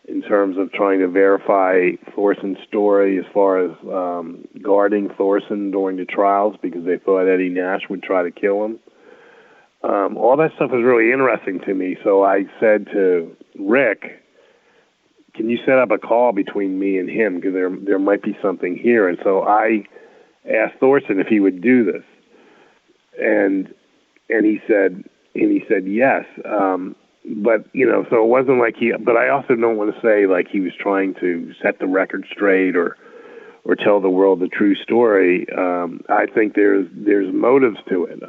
in terms of trying to verify Thorson's story as far as guarding Thorson during the trials because they thought Eddie Nash would try to kill him. All that stuff was really interesting to me. So I said to Rick, can you set up a call between me and him, because there might be something here. And so I asked Thorson if he would do this, and he said yes. But so it wasn't like but I also don't want to say like he was trying to set the record straight or tell the world the true story. I think there's motives to it.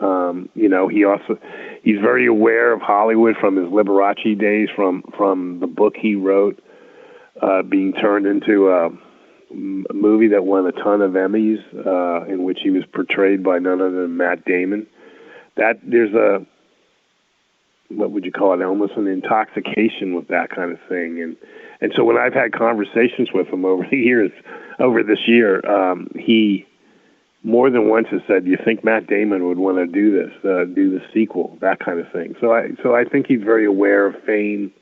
He's very aware of Hollywood from his Liberace days, from the book he wrote, being turned into a movie that won a ton of Emmys, in which he was portrayed by none other than Matt Damon. That there's what would you call it, almost an intoxication with that kind of thing. And so when I've had conversations with him over this year, he more than once has said, "Do you think Matt Damon would want to do this, do the sequel?" That kind of thing. So I think he's very aware of fame,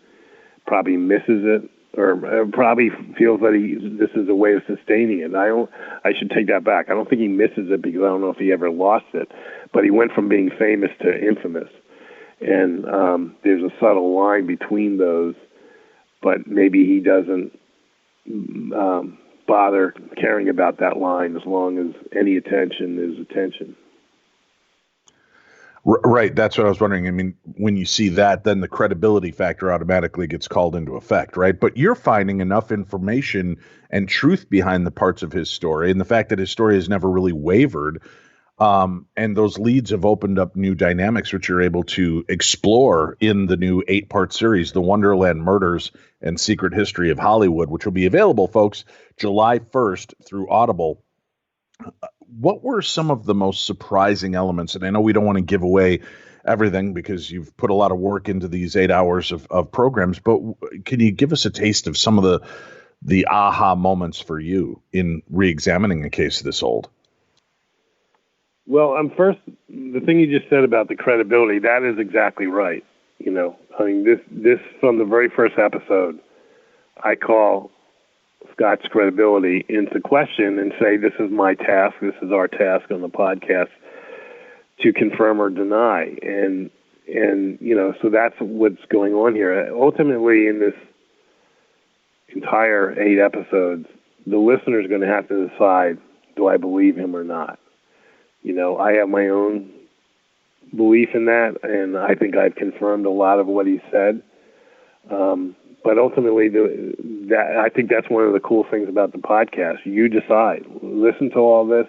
probably misses it, or probably feels that this is a way of sustaining it. I should take that back. I don't think he misses it, because I don't know if he ever lost it, but he went from being famous to infamous. And there's a subtle line between those, but maybe he doesn't bother caring about that line as long as any attention is attention. Right. That's what I was wondering. I mean, when you see that, then the credibility factor automatically gets called into effect, right? But you're finding enough information and truth behind the parts of his story, and the fact that his story has never really wavered. And those leads have opened up new dynamics, which you're able to explore in the new 8-part series, The Wonderland Murders and Secret History of Hollywood, which will be available, folks, July 1st through Audible. What were some of the most surprising elements? And I know we don't want to give away everything because you've put a lot of work into these 8 hours of programs, but can you give us a taste of some of the aha moments for you in re-examining a case this old? Well, first, the thing you just said about the credibility, that is exactly right. I mean, this from the very first episode, I call Scott's credibility into question and say, this is my task, this is our task on the podcast, to confirm or deny. And so that's what's going on here. Ultimately, in this entire 8 episodes, the listener is going to have to decide, do I believe him or not? I have my own belief in that, and I think I've confirmed a lot of what he said. But ultimately, I think that's one of the cool things about the podcast. You decide. Listen to all this.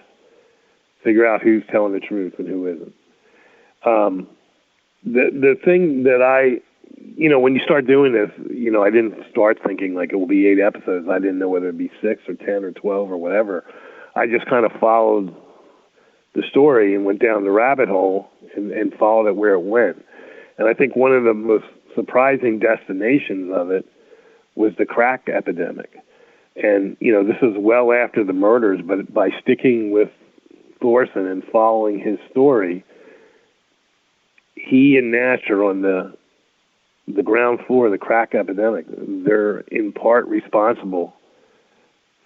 Figure out who's telling the truth and who isn't. The thing that when you start doing this, I didn't start thinking like it will be 8 episodes. I didn't know whether it'd be 6 or 10 or 12 or whatever. I just kind of followed the story and went down the rabbit hole and followed it where it went. And I think one of the most surprising destinations of it was the crack epidemic. And, this is well after the murders, but by sticking with Thorson and following his story, he and Nash are on the ground floor of the crack epidemic. They're in part responsible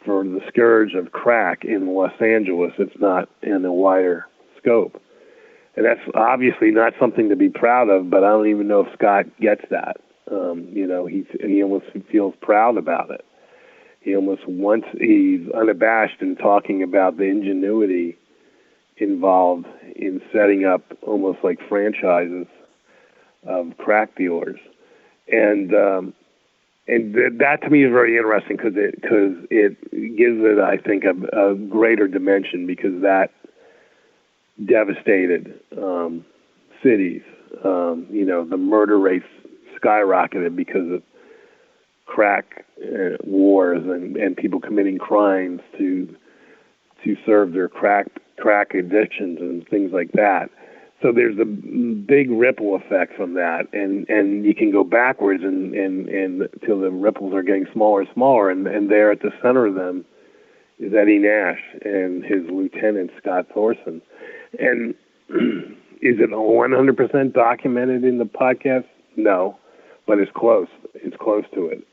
for the scourge of crack in Los Angeles, if not in a wider scope. And that's obviously not something to be proud of, but I don't even know if Scott gets that. He almost feels proud about it. He's unabashed in talking about the ingenuity involved in setting up almost like franchises of crack dealers. And that to me is very interesting because it gives it, I think, a greater dimension, because that devastated cities. The murder rates skyrocketed because of crack wars and people committing crimes to serve their crack addictions and things like that. So there's a big ripple effect from that, and you can go backwards and till the ripples are getting smaller and smaller, and there at the center of them is Eddie Nash and his lieutenant Scott Thorson. And is it 100% documented in the podcast? No, but it's close. It's close to it.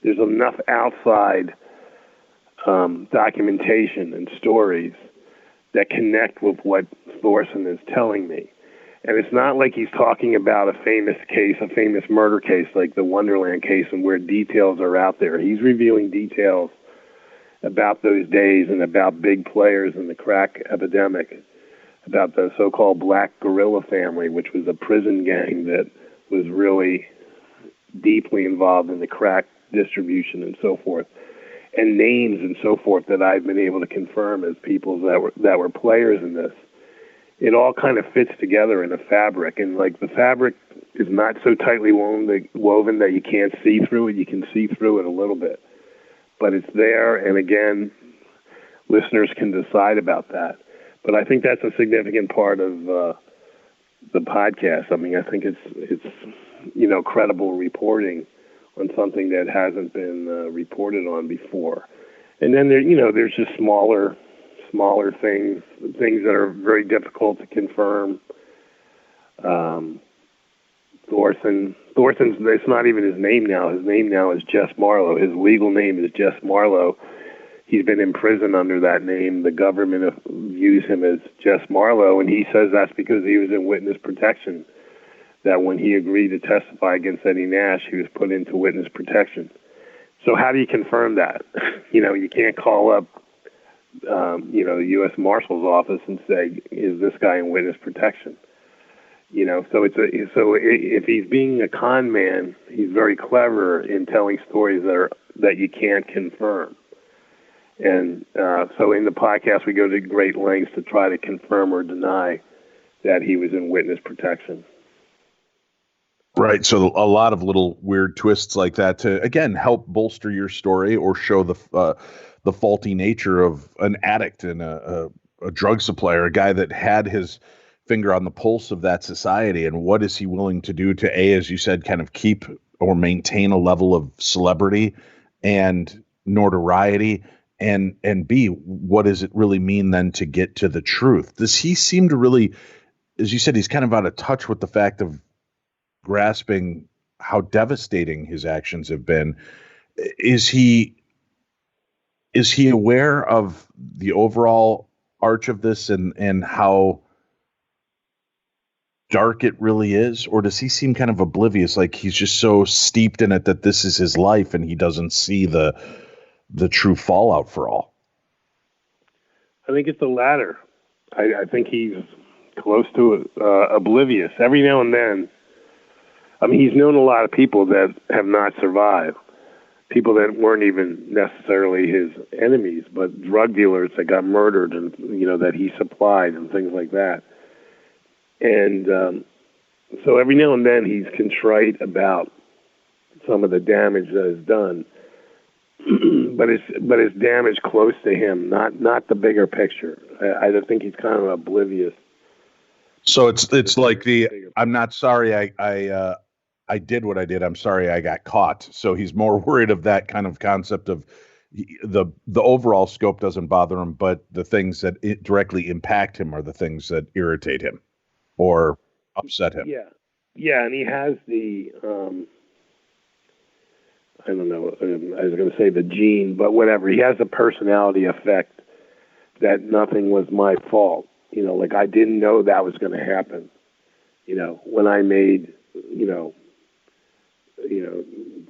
There's enough outside documentation and stories that connect with what Thorson is telling me. And it's not like he's talking about a famous case, a famous murder case like the Wonderland case, and where details are out there. He's revealing details about those days and about big players in the crack epidemic, about the so-called Black Guerilla Family, which was a prison gang that was really deeply involved in the crack distribution and so forth, and names and so forth that I've been able to confirm as people that were players in this. It all kind of fits together in a fabric, and like the fabric is not so tightly woven that you can't see through it. You can see through it a little bit, but it's there, and again, listeners can decide about that. But I think that's a significant part of the podcast. I mean, I think it's credible reporting on something that hasn't been reported on before. And then there's just smaller things that are very difficult to confirm. Thorsen's, it's not even his name now. His name now is Jess Marlowe. His legal name is Jess Marlowe. He's been in prison under that name. The government views him as Jess Marlowe, and he says that's because he was in witness protection, that when he agreed to testify against Eddie Nash, he was put into witness protection. So how do you confirm that? You can't call up, the U.S. Marshal's office and say, is this guy in witness protection? So if he's being a con man, he's very clever in telling stories that you can't confirm. And so in the podcast, we go to great lengths to try to confirm or deny that he was in witness protection. Right. So a lot of little weird twists like that to, again, help bolster your story or show the faulty nature of an addict and a drug supplier, a guy that had his finger on the pulse of that society. And what is he willing to do to, as you said, kind of keep or maintain a level of celebrity and notoriety? And B, what does it really mean then to get to the truth? Does he seem to really, as you said, he's kind of out of touch with the fact of grasping how devastating his actions have been? Is he aware of the overall arch of this and how dark it really is? Or does he seem kind of oblivious, like he's just so steeped in it that this is his life and he doesn't see the true fallout for all? I think it's the latter. I think he's close to oblivious. Every now and then, I mean, he's known a lot of people that have not survived, people that weren't even necessarily his enemies, but drug dealers that got murdered and, that he supplied and things like that. And so every now and then he's contrite about some of the damage that is done. but it's damage close to him, not the bigger picture. I think he's kind of oblivious. So it's like I'm not sorry I did what I did. I'm sorry I got caught. So he's more worried of that kind of concept of the overall scope doesn't bother him, but the things that directly impact him are the things that irritate him or upset him. Yeah, and he has the I don't know, I was going to say the gene, but whatever. He has a personality effect that nothing was my fault. Like I didn't know that was going to happen. When I made,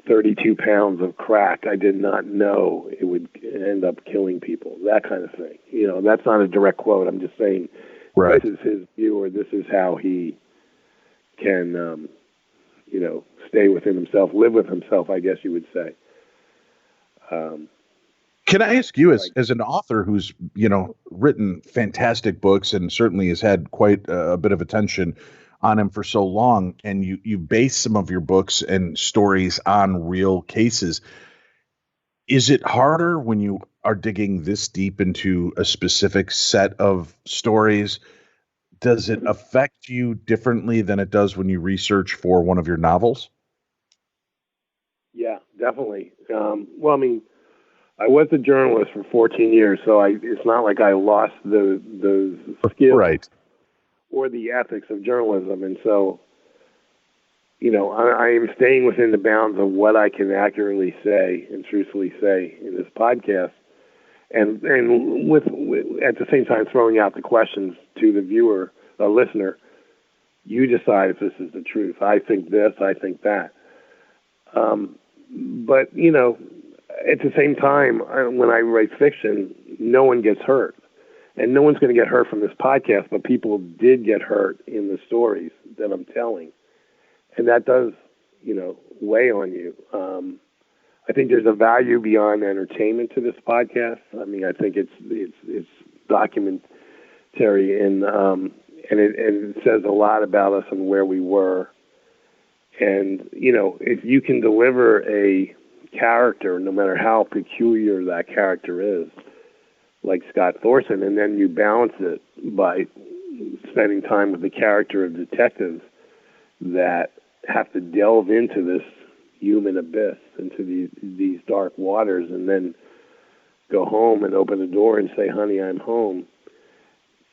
32 pounds of crack, I did not know it would end up killing people, that kind of thing. That's not a direct quote. I'm just saying, right. This is his view, or this is how he can, stay within himself, live with himself, I guess you would say. Can I ask you, as an author who's, written fantastic books and certainly has had quite a bit of attention on him for so long, and you base some of your books and stories on real cases, is it harder when you are digging this deep into a specific set of stories? Does it affect you differently than it does when you research for one of your novels? Yeah, definitely. Well, I mean, I was a journalist for 14 years, so it's not like I lost those skills, right, or the ethics of journalism. And so, I am staying within the bounds of what I can accurately say and truthfully say in this podcast, and with at the same time throwing out the questions to the viewer, listener, You decide if this is the truth. I think this, I think that. But, you know, at the same time, when I write fiction, no one gets hurt. And no one's going to get hurt from this podcast, but people did get hurt in the stories that I'm telling. And that does, you know, weigh on you. I think there's a value beyond entertainment to this podcast. I mean, I think it's documentary and it says a lot about us and where we were. And, you know, if you can deliver a character, no matter how peculiar that character is, like Scott Thorson, and then you balance it by spending time with the character of detectives that have to delve into this human abyss, into these dark waters, and then go home and open the door and say, "Honey, I'm home."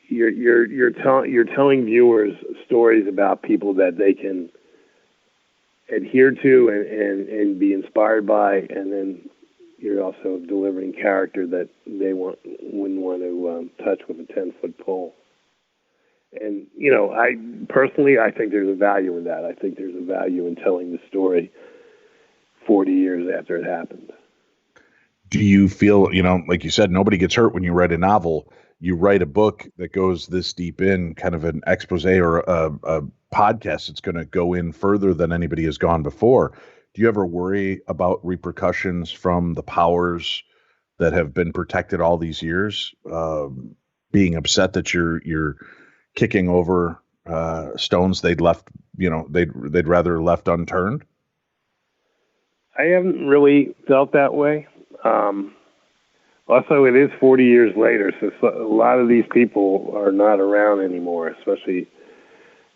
You're telling viewers stories about people that they can adhere to and be inspired by, and then you're also delivering character that they wouldn't want to touch with a 10-foot pole. And, you know, I think there's a value in that. I think there's a value in telling the story 40 years after it happened. Do you feel, you know, like you said, nobody gets hurt when you write a novel. You write a book that goes this deep in, kind of an expose or a podcast that's going to go in further than anybody has gone before. Do you ever worry about repercussions from the powers that have been protected all these years, being upset that you're kicking over stones they'd left, you know, they'd rather left unturned? I haven't really felt that way. Also, it is 40 years later, so a lot of these people are not around anymore, especially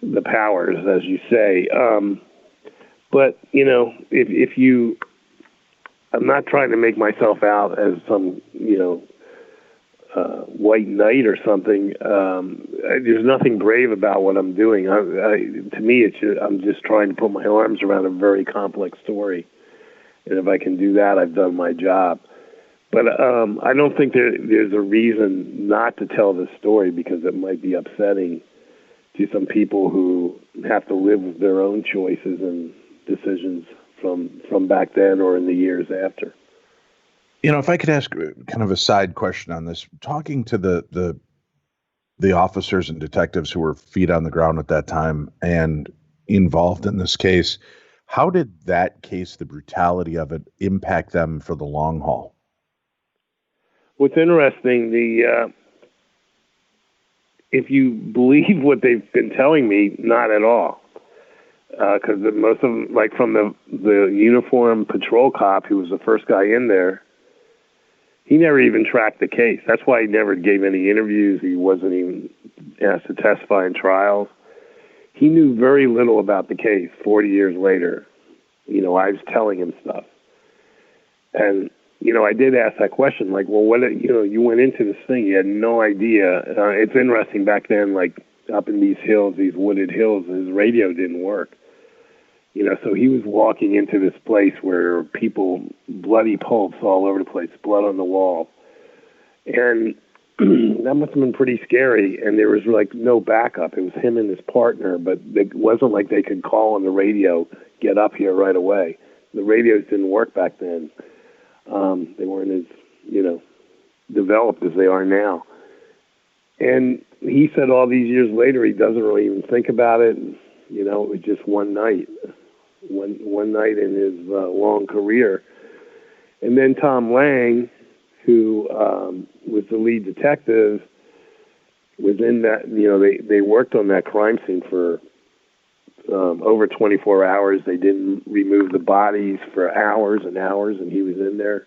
the powers, as you say. But, you know, if you... I'm not trying to make myself out as some, you know, white knight or something. There's nothing brave about what I'm doing. To me, I'm just trying to put my arms around a very complex story. And if I can do that, I've done my job. But I don't think there's a reason not to tell this story, because it might be upsetting to some people who have to live with their own choices and decisions from back then or in the years after. You know, if I could ask kind of a side question on this, talking to the officers and detectives who were feet on the ground at that time and involved in this case, how did that case, the brutality of it, impact them for the long haul? What's interesting, if you believe what they've been telling me, not at all. Because most of them, like from the uniformed patrol cop who was the first guy in there, he never even tracked the case. That's why he never gave any interviews. He wasn't even asked to testify in trials. He knew very little about the case 40 years later. You know, I was telling him stuff. And, you know, I did ask that question, like, well, what, you know, you went into this thing, you had no idea. It's interesting back then, like, up in these hills, these wooded hills, his radio didn't work. You know, so he was walking into this place where people, bloody pulps all over the place, blood on the wall. And that must have been pretty scary. And there was like no backup. It was him and his partner, but it wasn't like they could call on the radio, get up here right away. The radios didn't work back then. They weren't as, you know, developed as they are now. And he said all these years later, he doesn't really even think about it. You know, it was just one night in his long career. And then Tom Lang, who was the lead detective, was in that, you know, they worked on that crime scene for over 24 hours. They didn't remove the bodies for hours and hours, and he was in there.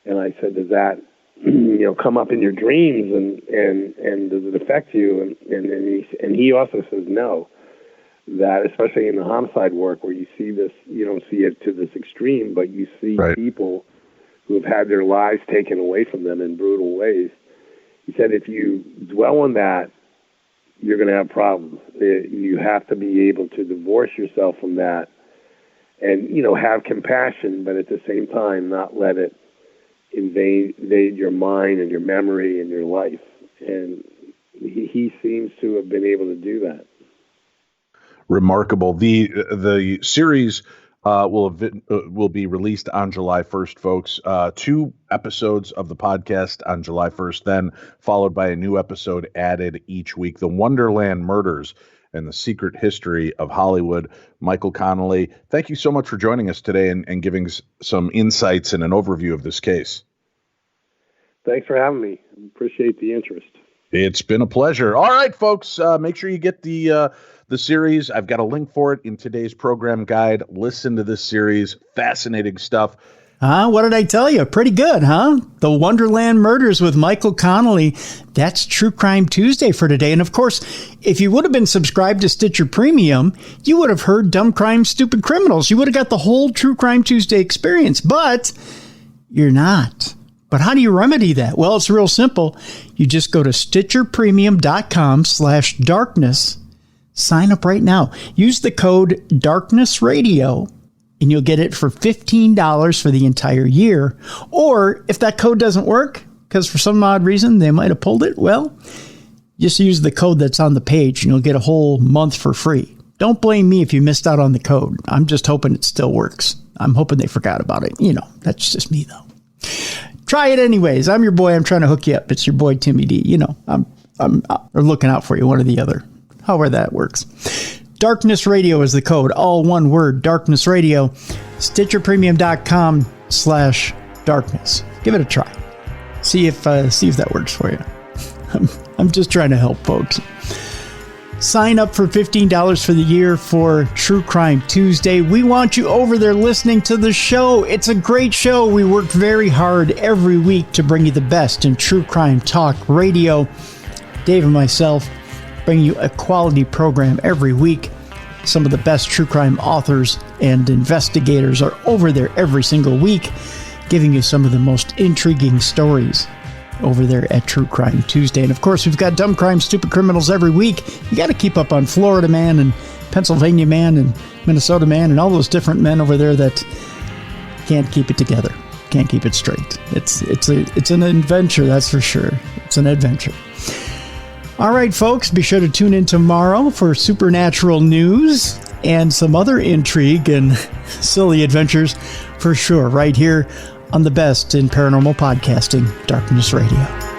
And I said, does that, you know, come up in your dreams, and does it affect you? And he also says no. That especially in the homicide work, where you see this, you don't see it to this extreme, but you see people who have had their lives taken away from them in brutal ways. He said if you dwell on that, you're going to have problems. You have to be able to divorce yourself from that, and, you know, have compassion, but at the same time not let it invade your mind and your memory and your life. And he seems to have been able to do that. remarkable. The series will be released on July 1st, folks. 2 episodes of the podcast on July 1st, then followed by a new episode added each week. The Wonderland Murders and the Secret History of Hollywood. Michael Connelly, thank you so much for joining us today and giving some insights and an overview of this case. Thanks for having me. Appreciate the interest. It's been a pleasure. All right, folks, make sure you get the series. I've got a link for it in today's program guide. Listen to this series. Fascinating stuff. What did I tell you? Pretty good, huh? The Wonderland Murders with Michael Connelly. That's True Crime Tuesday for today. And of course, if you would have been subscribed to Stitcher Premium, you would have heard Dumb Crime, Stupid Criminals. You would have got the whole True Crime Tuesday experience, but you're not. But how do you remedy that? Well, it's real simple. You just go to stitcherpremium.com/darkness. Sign up right now. Use the code DARKNESSRADIO, and you'll get it for $15 for the entire year. Or if that code doesn't work, because for some odd reason they might have pulled it, well, just use the code that's on the page, and you'll get a whole month for free. Don't blame me if you missed out on the code. I'm just hoping it still works. I'm hoping they forgot about it. That's just me, though. Try it anyways. I'm your boy. I'm trying to hook you up. It's your boy, Timmy D. I'm looking out for you, one or the other. However that works. Darkness Radio is the code. All one word, Darkness Radio. StitcherPremium.com/darkness. Give it a try. See if that works for you. I'm just trying to help folks. Sign up for $15 for the year for True Crime Tuesday. We want you over there listening to the show. It's a great show. We work very hard every week to bring you the best in true crime talk radio. Dave and myself bring you a quality program every week. Some of the best true crime authors and investigators are over there every single week, giving you some of the most intriguing stories over there at True Crime Tuesday. And of course, we've got Dumb Crime, Stupid Criminals every week. You got to keep up on Florida Man and Pennsylvania Man and Minnesota Man and all those different men over there that can't keep it together, can't keep it straight. It's an adventure, that's for sure. It's an adventure. All right, folks, be sure to tune in tomorrow for supernatural news and some other intrigue and silly adventures for sure, right here on the best in paranormal podcasting, Darkness Radio.